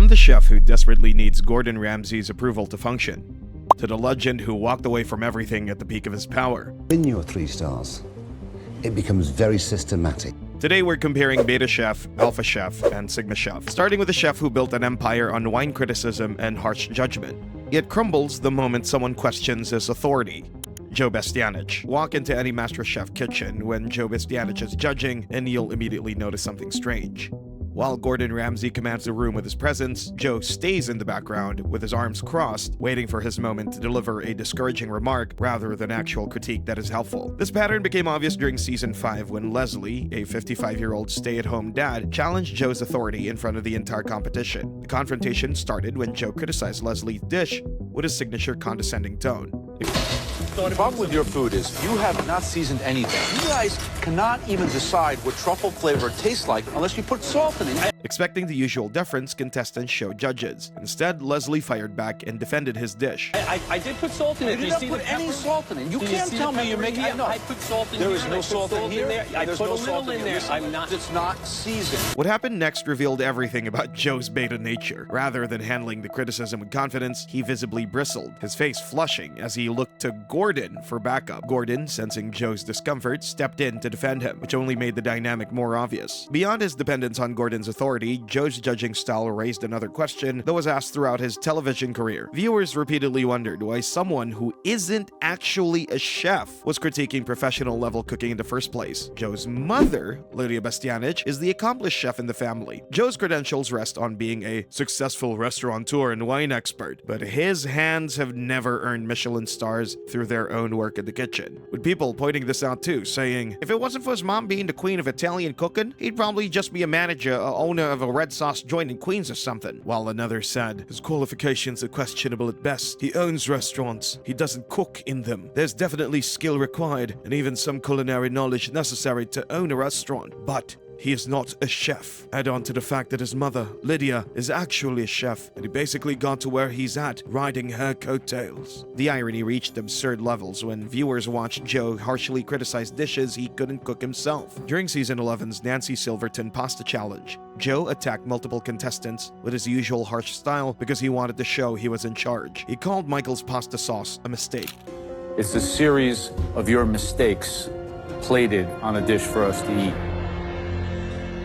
From the chef who desperately needs Gordon Ramsay's approval to function, to the legend who walked away from everything at the peak of his power. When you're 3 stars, it becomes very systematic. Today we're comparing Beta Chef, Alpha Chef, and Sigma Chef, starting with a chef who built an empire on wine criticism and harsh judgment. It crumbles the moment someone questions his authority. Joe Bastianich. Walk into any MasterChef kitchen when Joe Bastianich is judging, and you'll immediately notice something strange. While Gordon Ramsay commands the room with his presence, Joe stays in the background with his arms crossed, waiting for his moment to deliver a discouraging remark rather than actual critique that is helpful. This pattern became obvious during season 5 when Leslie, a 55-year-old stay-at-home dad, challenged Joe's authority in front of the entire competition. The confrontation started when Joe criticized Leslie's dish with his signature condescending tone. The problem with your food is you have not seasoned anything. You guys cannot even decide what truffle flavor tastes like unless you put salt in it. Expecting the usual deference, contestants show judges. Instead, Leslie fired back and defended his dish. I did put salt in it. You did not put any salt in it. You can't tell me you're making it. No, I put salt in there here. There is no salt in here. I put a little in there. I'm not. It's not seasoned. What happened next revealed everything about Joe's beta nature. Rather than handling the criticism with confidence, he visibly bristled, his face flushing as he looked to Gordon for backup. Gordon, sensing Joe's discomfort, stepped in to defend him, which only made the dynamic more obvious. Beyond his dependence on Gordon's authority, Joe's judging style raised another question that was asked throughout his television career. Viewers repeatedly wondered why someone who isn't actually a chef was critiquing professional-level cooking in the first place. Joe's mother, Joe Bastianich, is the accomplished chef in the family. Joe's credentials rest on being a successful restaurateur and wine expert, but his hands have never earned Michelin stars through their own work in the kitchen, with people pointing this out too, saying, if it wasn't for his mom being the queen of Italian cooking, he'd probably just be a manager or owner of a red sauce joint in Queens or something. While another said, his qualifications are questionable at best. He owns restaurants. He doesn't cook in them. There's definitely skill required and even some culinary knowledge necessary to own a restaurant, but he is not a chef. Add on to the fact that his mother, Lydia, is actually a chef, and he basically got to where he's at, riding her coattails. The irony reached absurd levels when viewers watched Joe harshly criticize dishes he couldn't cook himself. During season 11's Nancy Silverton Pasta Challenge, Joe attacked multiple contestants with his usual harsh style because he wanted to show he was in charge. He called Michael's pasta sauce a mistake. It's a series of your mistakes plated on a dish for us to eat.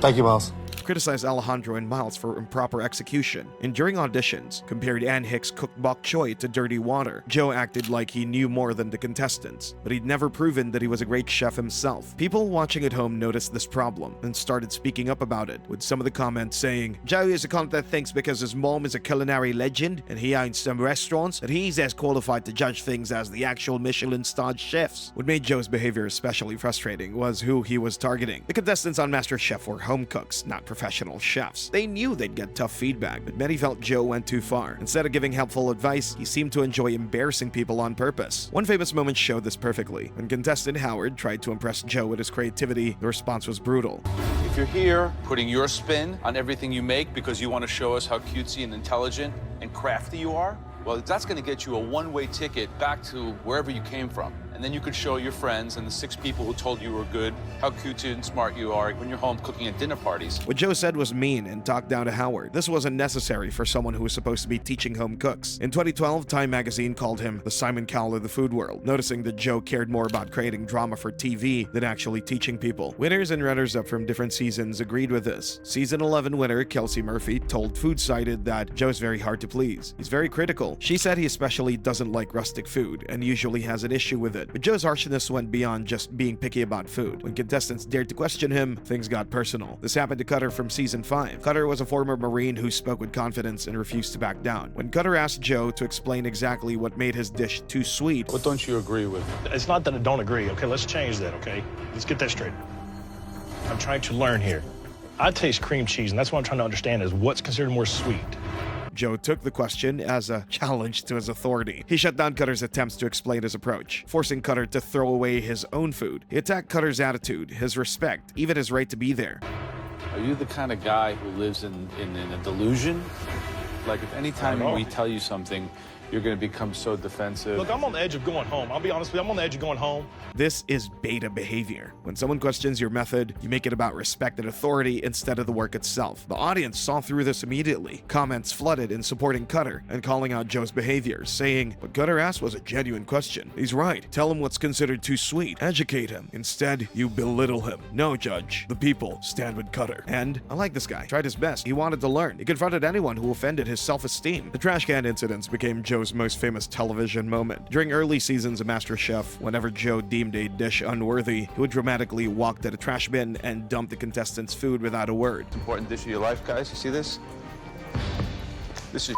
Thank you, Miles. Criticized Alejandro and Miles for improper execution, and during auditions, compared Ann Hicks' cooked bok choy to dirty water. Joe acted like he knew more than the contestants, but he'd never proven that he was a great chef himself. People watching at home noticed this problem and started speaking up about it, with some of the comments saying, Joe is a cunt that thinks because his mom is a culinary legend and he owns some restaurants that he's as qualified to judge things as the actual Michelin-starred chefs. What made Joe's behavior especially frustrating was who he was targeting. The contestants on MasterChef were home cooks, not professional chefs. They knew they'd get tough feedback, but many felt Joe went too far. Instead of giving helpful advice, he seemed to enjoy embarrassing people on purpose. One famous moment showed this perfectly. When contestant Howard tried to impress Joe with his creativity, the response was brutal. If you're here putting your spin on everything you make because you want to show us how cutesy and intelligent and crafty you are, well, that's going to get you a one-way ticket back to wherever you came from. And then you could show your friends and the 6 people who told you were good how cutesy and smart you are when you're home cooking at dinner parties. What Joe said was mean and talked down to Howard. This wasn't necessary for someone who was supposed to be teaching home cooks. In 2012, Time magazine called him the Simon Cowell of the food world, noticing that Joe cared more about creating drama for TV than actually teaching people. Winners and runners-up from different seasons agreed with this. Season 11 winner Kelsey Murphy told Food Cited that Joe's very hard to please. He's very critical. She said he especially doesn't like rustic food and usually has an issue with it. But Joe's harshness went beyond just being picky about food. When contestants dared to question him, things got personal. This happened to Cutter from season 5. Cutter was a former Marine who spoke with confidence and refused to back down. When Cutter asked Joe to explain exactly what made his dish too sweet, What don't you agree with? It's not that I don't agree, okay? Let's change that, okay? Let's get that straight. I'm trying to learn here. I taste cream cheese, and that's what I'm trying to understand is what's considered more sweet. Joe took the question as a challenge to his authority. He shut down Cutter's attempts to explain his approach, forcing Cutter to throw away his own food. He attacked Cutter's attitude, his respect, even his right to be there. Are you the kind of guy who lives in a delusion? Like if any time we tell you something, you're going to become so defensive. Look, I'm on the edge of going home. I'll be honest with you, I'm on the edge of going home. This is beta behavior. When someone questions your method, you make it about respect and authority instead of the work itself. The audience saw through this immediately. Comments flooded in supporting Cutter and calling out Joe's behavior, saying, "What Cutter asked was a genuine question. He's right. Tell him what's considered too sweet. Educate him. Instead, you belittle him. No, Judge. The people stand with Cutter." And I like this guy. Tried his best. He wanted to learn. He confronted anyone who offended his self-esteem. The trash can incidents became Joe's most famous television moment. During early seasons of MasterChef, whenever Joe deemed a dish unworthy, he would dramatically walk to the trash bin and dump the contestants' food without a word. Important dish of your life, guys. You see this? This is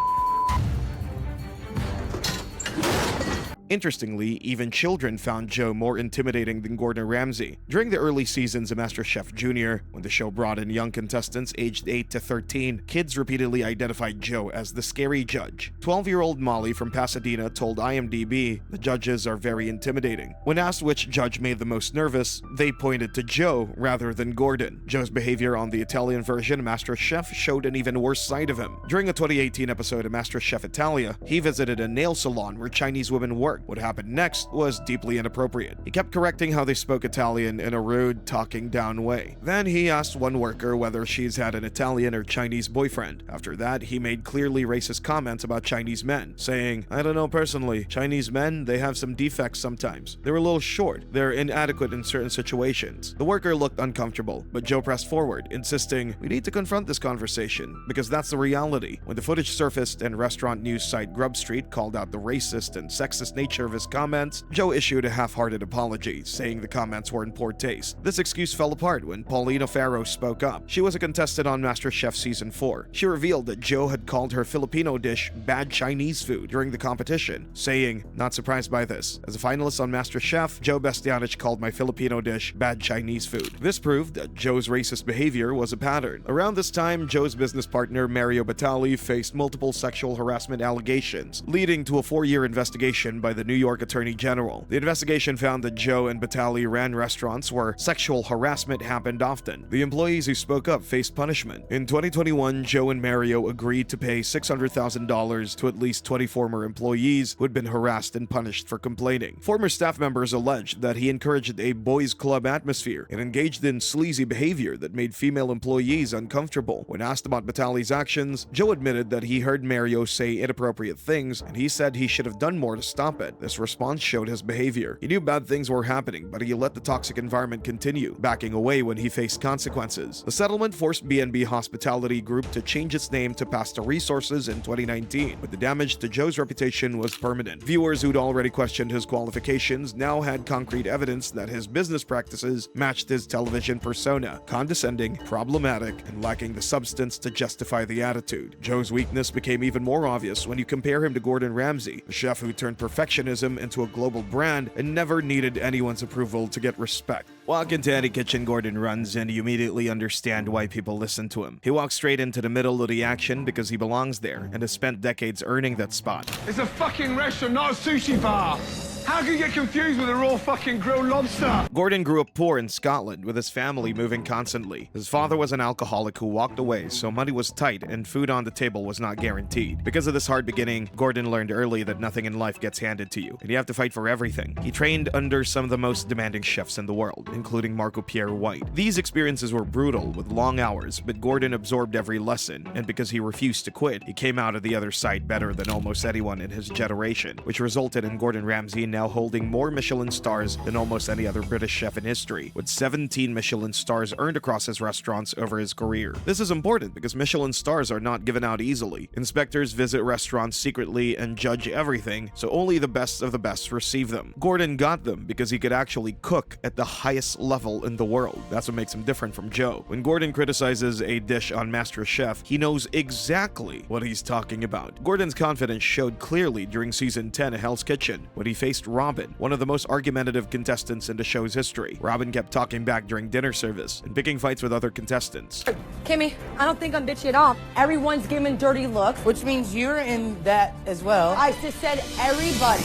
Interestingly, even children found Joe more intimidating than Gordon Ramsay. During the early seasons of MasterChef Junior, when the show brought in young contestants aged 8 to 13, kids repeatedly identified Joe as the scary judge. 12-year-old Molly from Pasadena told IMDb, "The judges are very intimidating." When asked which judge made the most nervous, they pointed to Joe rather than Gordon. Joe's behavior on the Italian version of MasterChef showed an even worse side of him. During a 2018 episode of MasterChef Italia, he visited a nail salon where Chinese women worked. What happened next was deeply inappropriate. He kept correcting how they spoke Italian in a rude, talking down way. Then he asked one worker whether she's had an Italian or Chinese boyfriend. After that, he made clearly racist comments about Chinese men, saying, "I don't know personally. Chinese men, they have some defects sometimes. They're a little short. They're inadequate in certain situations." The worker looked uncomfortable, but Joe pressed forward, insisting, "We need to confront this conversation, because that's the reality." When the footage surfaced and restaurant news site Grub Street called out the racist and sexist nature of his comments, Joe issued a half-hearted apology, saying the comments were in poor taste. This excuse fell apart when Paulina Farrow spoke up. She was a contestant on MasterChef Season 4. She revealed that Joe had called her Filipino dish bad Chinese food during the competition, saying, "Not surprised by this. As a finalist on MasterChef, Joe Bastianich called my Filipino dish bad Chinese food." This proved that Joe's racist behavior was a pattern. Around this time, Joe's business partner Mario Batali faced multiple sexual harassment allegations, leading to a 4-year investigation by the New York Attorney General. The investigation found that Joe and Batali ran restaurants where sexual harassment happened often. The employees who spoke up faced punishment. In 2021, Joe and Mario agreed to pay $600,000 to at least 20 former employees who had been harassed and punished for complaining. Former staff members alleged that he encouraged a boys' club atmosphere and engaged in sleazy behavior that made female employees uncomfortable. When asked about Batali's actions, Joe admitted that he heard Mario say inappropriate things, and he said he should have done more to stop it. This response showed his behavior. He knew bad things were happening, but he let the toxic environment continue, backing away when he faced consequences. The settlement forced B&B Hospitality Group to change its name to Pasta Resources in 2019, but the damage to Joe's reputation was permanent. Viewers who'd already questioned his qualifications now had concrete evidence that his business practices matched his television persona: condescending, problematic, and lacking the substance to justify the attitude. Joe's weakness became even more obvious when you compare him to Gordon Ramsay, the chef who turned perfectionism into a global brand and never needed anyone's approval to get respect. Walk into any kitchen Gordon runs and you immediately understand why people listen to him. He walks straight into the middle of the action because he belongs there and has spent decades earning that spot. It's a fucking restaurant, not a sushi bar. How can you get confused with a raw fucking grilled lobster? Gordon grew up poor in Scotland, with his family moving constantly. His father was an alcoholic who walked away, so money was tight and food on the table was not guaranteed. Because of this hard beginning, Gordon learned early that nothing in life gets handed to you, and you have to fight for everything. He trained under some of the most demanding chefs in the world, including Marco Pierre White. These experiences were brutal, with long hours, but Gordon absorbed every lesson, and because he refused to quit, he came out of the other side better than almost anyone in his generation, which resulted in Gordon Ramsay now holding more Michelin stars than almost any other British chef in history, with 17 Michelin stars earned across his restaurants over his career. This is important because Michelin stars are not given out easily. Inspectors visit restaurants secretly and judge everything, so only the best of the best receive them. Gordon got them because he could actually cook at the highest level in the world. That's what makes him different from Joe. When Gordon criticizes a dish on MasterChef, he knows exactly what he's talking about. Gordon's confidence showed clearly during season 10 of Hell's Kitchen when he faced Robin, one of the most argumentative contestants in the show's history. Robin kept talking back during dinner service and picking fights with other contestants. Kimmy, I don't think I'm bitchy at all. Everyone's giving dirty looks. Which means you're in that as well. I just said everybody.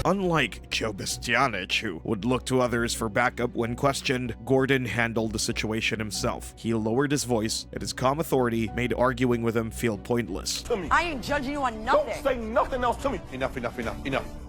Unlike Joe Bastianich, who would look to others for backup when questioned, Gordon handled the situation himself. He lowered his voice, and his calm authority made arguing with him feel pointless. I ain't judging you on nothing. Don't say nothing else to me. Enough.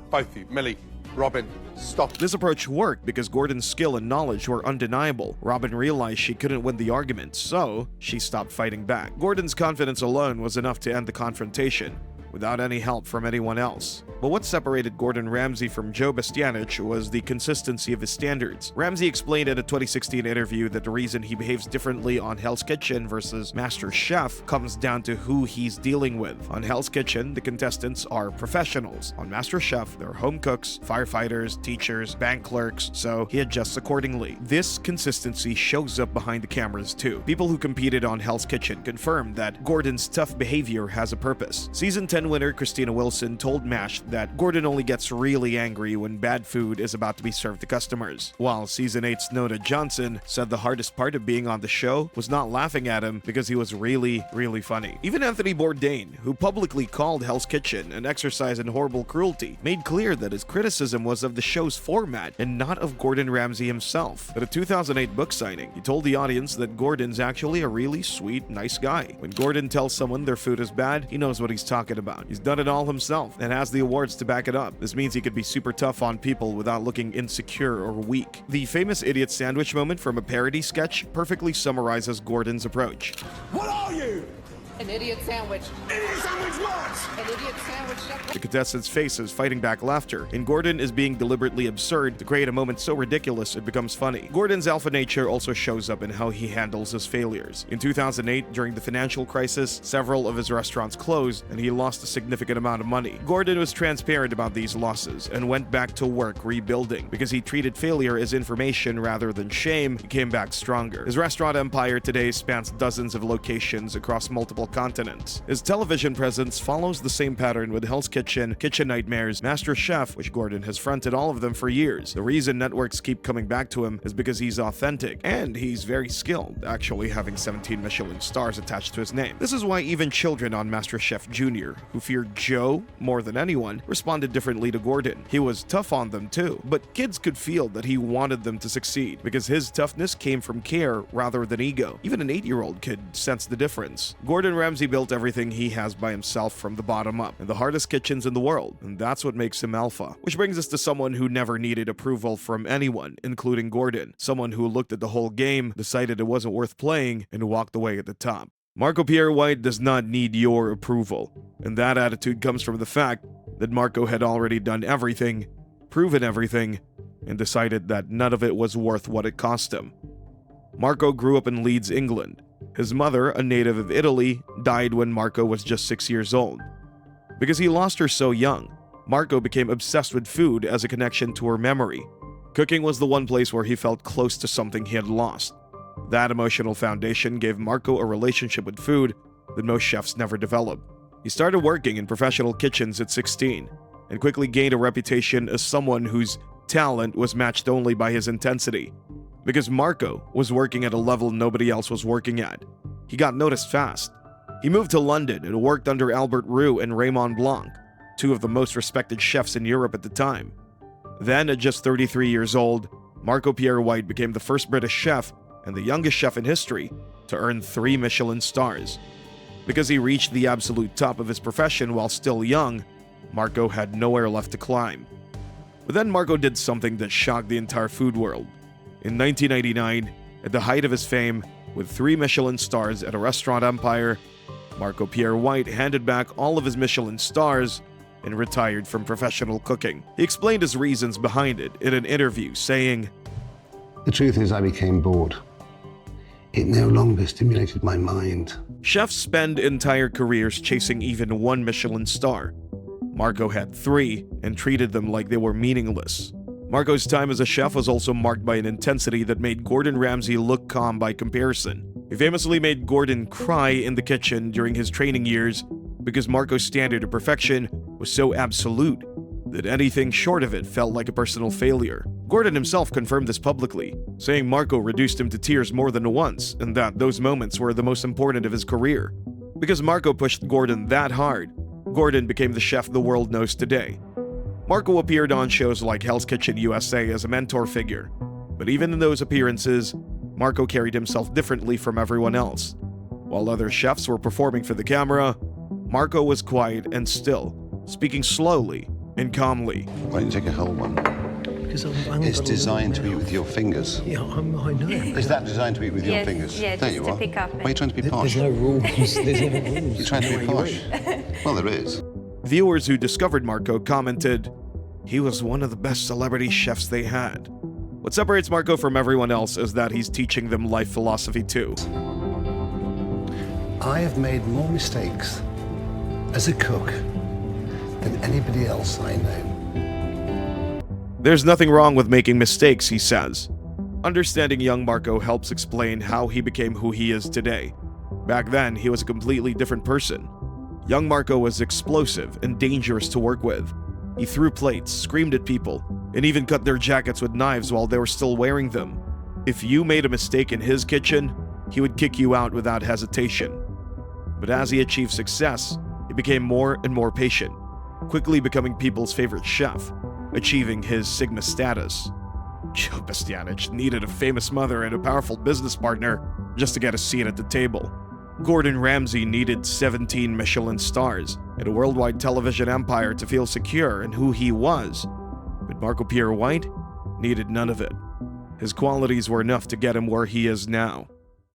Both of you, Millie, Robin, stop. This approach worked because Gordon's skill and knowledge were undeniable. Robin realized she couldn't win the argument, so she stopped fighting back. Gordon's confidence alone was enough to end the confrontation, without any help from anyone else. But what separated Gordon Ramsay from Joe Bastianich was the consistency of his standards. Ramsay explained in a 2016 interview that the reason he behaves differently on Hell's Kitchen versus Master Chef comes down to who he's dealing with. On Hell's Kitchen, the contestants are professionals. On Master Chef, they're home cooks, firefighters, teachers, bank clerks, so he adjusts accordingly. This consistency shows up behind the cameras too. People who competed on Hell's Kitchen confirmed that Gordon's tough behavior has a purpose. Season 10 winner Christina Wilson told MASH that Gordon only gets really angry when bad food is about to be served to customers, while Season 8's Nona Johnson said the hardest part of being on the show was not laughing at him because he was really funny. Even Anthony Bourdain, who publicly called Hell's Kitchen an exercise in horrible cruelty, made clear that his criticism was of the show's format and not of Gordon Ramsay himself. At a 2008 book signing, he told the audience that Gordon's actually a really sweet, nice guy. When Gordon tells someone their food is bad, he knows what he's talking about. He's done it all himself and has the awards to back it up. This means he could be super tough on people without looking insecure or weak. The famous idiot sandwich moment from a parody sketch perfectly summarizes Gordon's approach. What are you? An idiot sandwich. Idiot sandwich what? An idiot sandwich. The contestants' faces fighting back laughter, and Gordon is being deliberately absurd to create a moment so ridiculous it becomes funny. Gordon's alpha nature also shows up in how he handles his failures. In 2008, during the financial crisis, several of his restaurants closed, and he lost a significant amount of money. Gordon was transparent about these losses and went back to work rebuilding. Because he treated failure as information rather than shame, he came back stronger. His restaurant empire today spans dozens of locations across multiple continents. His television presence follows the same pattern with Hell's Kitchen, Kitchen Nightmares, Master Chef, which Gordon has fronted all of them for years. The reason networks keep coming back to him is because he's authentic, and he's very skilled, actually having 17 Michelin stars attached to his name. This is why even children on Master Chef Jr., who feared Joe more than anyone, responded differently to Gordon. He was tough on them too, but kids could feel that he wanted them to succeed, because his toughness came from care rather than ego. Even an 8-year-old could sense the difference. Gordon Ramsay built everything he has by himself from the bottom up, in the hardest kitchens in the world, and that's what makes him alpha. Which brings us to someone who never needed approval from anyone, including Gordon. Someone who looked at the whole game, decided it wasn't worth playing, and walked away at the top. Marco Pierre White does not need your approval, and that attitude comes from the fact that Marco had already done everything, proven everything, and decided that none of it was worth what it cost him. Marco grew up in Leeds, England. His mother, a native of Italy, died when Marco was just 6 years old. Because he lost her so young, Marco became obsessed with food as a connection to her memory. Cooking was the one place where he felt close to something he had lost. That emotional foundation gave Marco a relationship with food that most chefs never develop. He started working in professional kitchens at 16 and quickly gained a reputation as someone whose talent was matched only by his intensity. Because Marco was working at a level nobody else was working at, he got noticed fast. He moved to London and worked under Albert Roux and Raymond Blanc, two of the most respected chefs in Europe at the time. Then, at just 33 years old, Marco Pierre White became the first British chef and the youngest chef in history to earn 3 Michelin stars. Because he reached the absolute top of his profession while still young, Marco had nowhere left to climb. But then Marco did something that shocked the entire food world. In 1999, at the height of his fame, with 3 Michelin stars at a restaurant empire, Marco Pierre White handed back all of his Michelin stars and retired from professional cooking. He explained his reasons behind it in an interview, saying, The truth is I became bored. It no longer stimulated my mind. Chefs spend entire careers chasing even 1 Michelin star. Marco had 3 and treated them like they were meaningless. Marco's time as a chef was also marked by an intensity that made Gordon Ramsay look calm by comparison. He famously made Gordon cry in the kitchen during his training years because Marco's standard of perfection was so absolute that anything short of it felt like a personal failure. Gordon himself confirmed this publicly, saying Marco reduced him to tears more than once and that those moments were the most important of his career. Because Marco pushed Gordon that hard, Gordon became the chef the world knows today. Marco appeared on shows like Hell's Kitchen USA as a mentor figure, but even in those appearances, Marco carried himself differently from everyone else. While other chefs were performing for the camera, Marco was quiet and still, speaking slowly and calmly. Why don't you take a whole one? Because It's designed to eat with your fingers. Yeah, I know. Is that designed to eat with your Yes, fingers? yeah, There just you to are. pick up Why are you trying to be posh? There's no rules. There's no rules. You're trying to be posh. Well, there is. Viewers who discovered Marco commented, he was one of the best celebrity chefs they had. What separates Marco from everyone else is that he's teaching them life philosophy too. I have made more mistakes as a cook than anybody else I know. There's nothing wrong with making mistakes, he says. Understanding young Marco helps explain how he became who he is today. Back then, he was a completely different person. Young Marco was explosive and dangerous to work with. He threw plates, screamed at people, and even cut their jackets with knives while they were still wearing them. If you made a mistake in his kitchen, he would kick you out without hesitation. But as he achieved success, he became more and more patient, quickly becoming people's favorite chef, achieving his Sigma status. Joe Bastianich needed a famous mother and a powerful business partner just to get a seat at the table. Gordon Ramsay needed 17 Michelin stars and a worldwide television empire to feel secure in who he was. But Marco Pierre White needed none of it. His qualities were enough to get him where he is now.